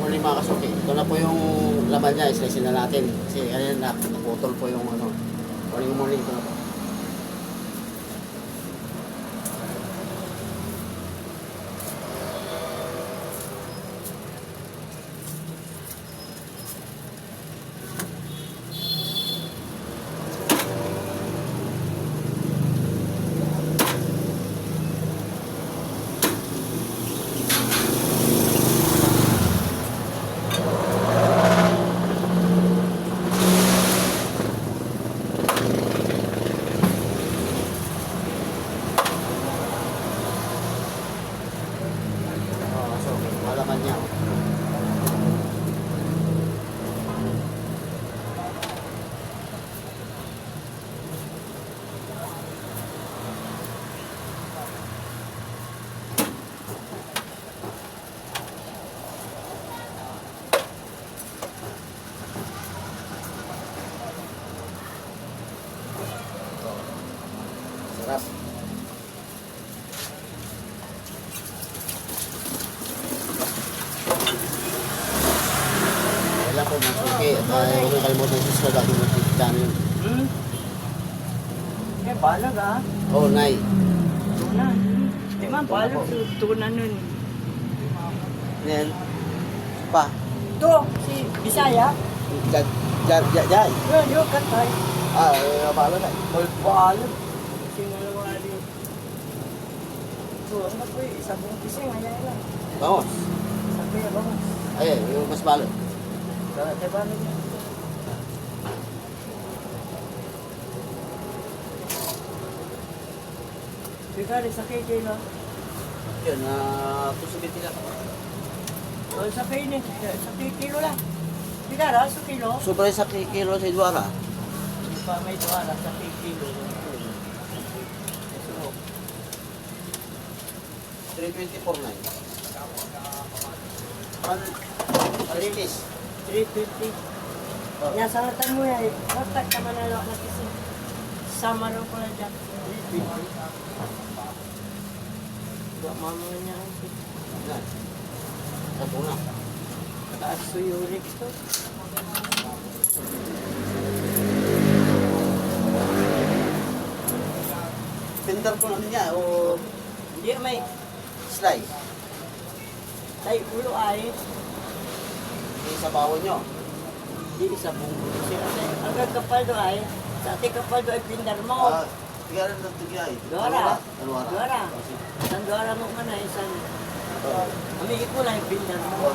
morning mga kasuki. Ito na po yung laman niya. Islesin na natin. Kasi ayan na, naputol po yung ano. Morning ito na po. Malaman niya. Sarap. Wala po mga suki. Huwag nang kalimutan subscribe sa aking YouTube channel. Eh, balag ah. Oh, Nay. Tunan. Di man, balag sa tunan nun. Yan. Pa. Ito, si Bisaya. Jai. Yun, katay. Ah, pala na. Balag. Sinalawa rin. So, ano po yung isang buong pising, ayan lang. Vamos. Sabi ya, vamos. Ayan, yung mas balo. Diba na niya? Bigari, sakay kayo lang. Yun, pusubitin na. O, sakay ni. Sakay kilo lang. Bigara, sa kilo. Super sa kilo sa Idwara. Hindi pa may tuwala, sakay kilo. 324 na yun. Alikis. 350. Nasa hatan mo yan. Bakit ka manalo na kasi. Sama rin ko na dyan. 350. Buat mama niya. Yan. Tapo na. Taas ko yung Rex to. Pinter po natin niya o Hindi may slice. tay ulo ay. Yung sa bawon nyo. Hindi isa bunggo. Ang kapal do ay. Sa ating kapal do ay pindar mo. Tigaran na tigay. Dora. Dora. Dora. Isang dora mo man ay isang. Amigit mo lang yung pindar mo.